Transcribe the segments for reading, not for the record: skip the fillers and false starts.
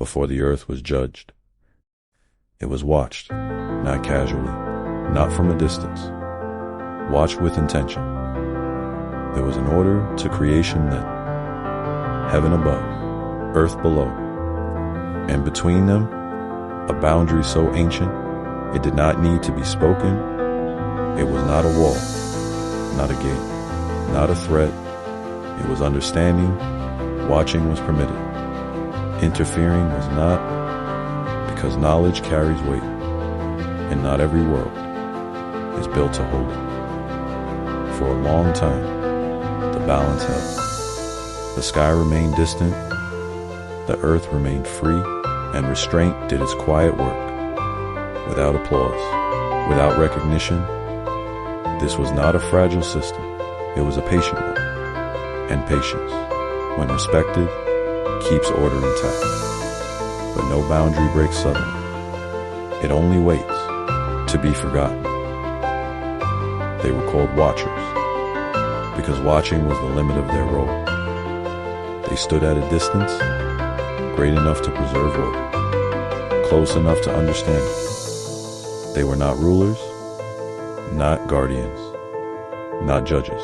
before the earth was judged. It was watched, not casually, not from a distance, watched with intention. There was an order to creation then, heaven above, earth below, and between them, a boundary so ancient, it did not need to be spoken. It was not a wall, not a gate, not a threat. It was understanding. Watching was permitted. Interfering was not, because knowledge carries weight, and not every world is built to hold it. For a long time, the balance held. The sky remained distant, the earth remained free, and restraint did its quiet work, without applause, without recognition. This was not a fragile system, it was a patient one, and patience, when respected, keeps order intact. But no boundary breaks suddenly. It only waits to be forgotten. They were called watchers, because watching was the limit of their role. They stood at a distance, great enough to preserve order, close enough to understand it. They were not rulers, not guardians, not judges.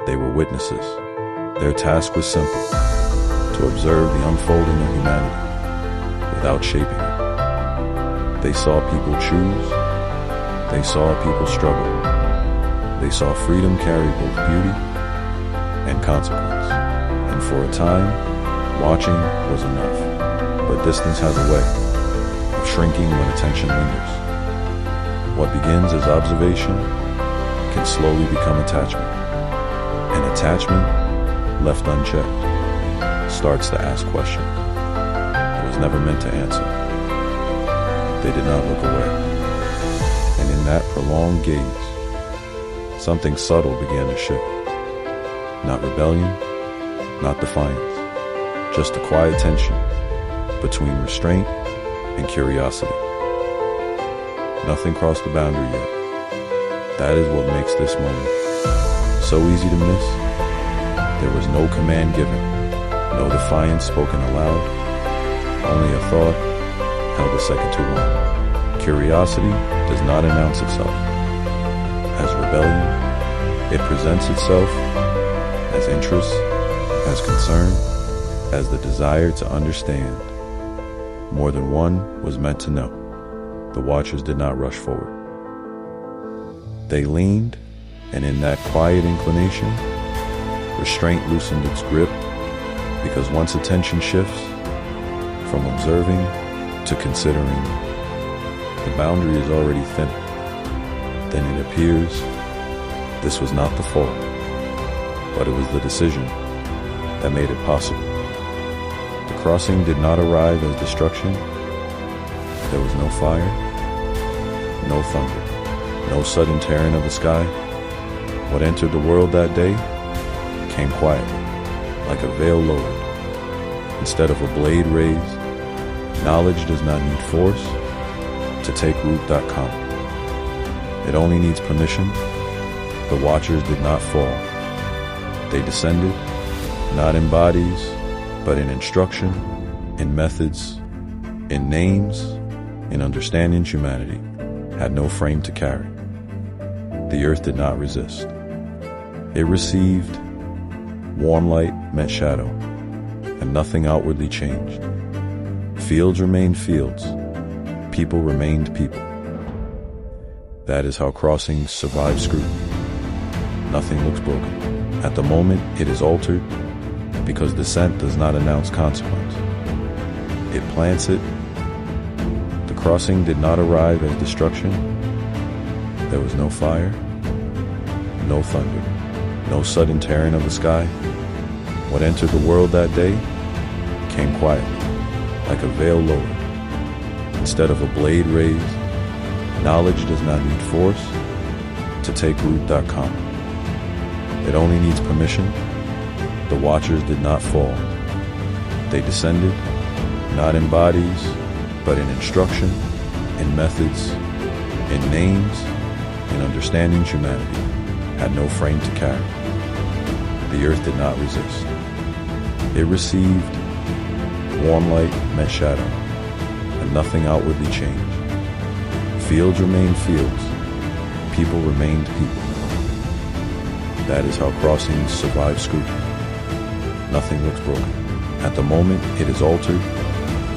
They were witnesses. Their task was simple, to observe the unfolding of humanity without shaping it. They saw people choose. They saw people struggle. They saw freedom carry both beauty and consequence. And for a time, watching was enough. But distance has a way of shrinking when attention lingers. What begins as observation can slowly become attachment. And attachment, left unchecked, starts to ask questions. It was never meant to answer. They did not look away. And in that prolonged gaze, something subtle began to shift. Not rebellion, not defiance, just a quiet tension between restraint and curiosity. Nothing crossed the boundary yet. That is what makes this moment so easy to miss. There was no command given, no defiance spoken aloud, only a thought held a second too long. Curiosity does not announce itself as rebellion. It presents itself as interest, as concern, as the desire to understand. More than one was meant to know. The watchers did not rush forward. They leaned, and in that quiet inclination, restraint loosened its grip, because once attention shifts from observing to considering, the boundary is already thin. Then it appears this was not the fall, but it was the decision that made it possible. The crossing did not arrive as destruction. There was no fire, no thunder, no sudden tearing of the sky. What entered the world that day came quietly, like a veil lowered. Instead of a blade raised, knowledge does not need force to take root.com. It only needs permission. The watchers did not fall. They descended, not in bodies, but in instruction, in methods, in names, in understanding. Humanity had no frame to carry. The earth did not resist. It received. Warm light met shadow, and nothing outwardly changed. Fields remained fields. People remained people. That is how crossings survive scrutiny. Nothing looks broken. At the moment, it is altered because descent does not announce consequence. It plants it. The crossing did not arrive as destruction. There was no fire, no thunder, no sudden tearing of the sky. What entered the world that day came quietly, like a veil lowered. Instead of a blade raised, knowledge does not need force to take root.com. It only needs permission. The watchers did not fall. They descended, not in bodies, but in instruction, in methods, in names, in understanding. Humanity had no frame to carry. The earth did not resist. It received. warm light met shadow, and nothing outwardly changed. Fields remained fields. People remained people. That is how crossings survive scrutiny. Nothing looks broken. At the moment, it is altered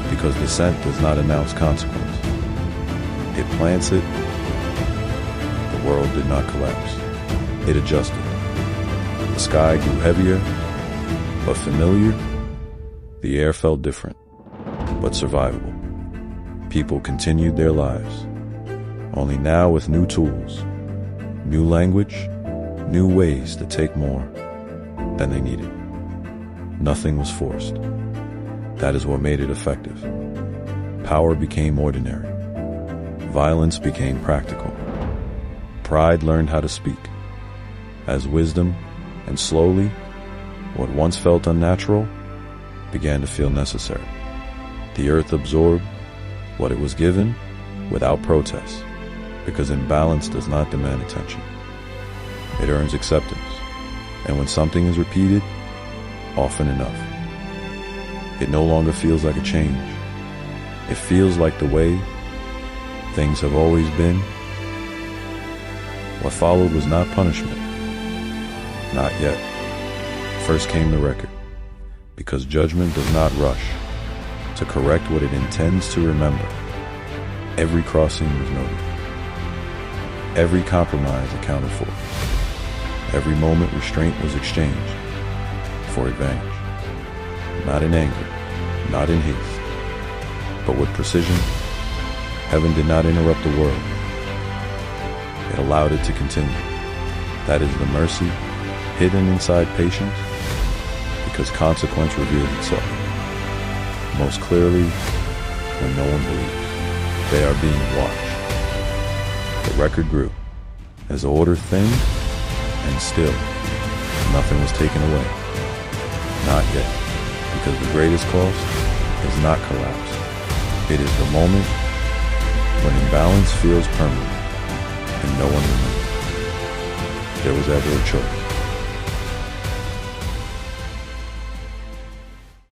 because descent does not announce consequence. It plants it. The world did not collapse. It adjusted. The sky grew heavier, but familiar. The air felt different, but survivable. People continued their lives, only now with new tools, new language, new ways to take more than they needed. Nothing was forced. That is what made it effective. Power became ordinary. Violence became practical. Pride learned how to speak as wisdom, and slowly, what once felt unnatural began to feel necessary. The earth absorbed what it was given without protest, because imbalance does not demand attention. It earns acceptance, and when something is repeated often enough, it no longer feels like a change. It feels like the way things have always been. What followed was not punishment. Not yet. First came the record, because judgment does not rush to correct what it intends to remember. Every crossing was noted. Every compromise accounted for. Every moment restraint was exchanged for advantage. Not in anger, not in haste, but with precision. Heaven did not interrupt the world. It allowed it to continue. That is the mercy hidden inside patience, because consequence reveals itself most clearly when no one believes. They are being watched. The record grew as order thinned, and still nothing was taken away. Not yet, because the greatest cost is not collapse. It is the moment when imbalance feels permanent and no one remembers there was ever a choice.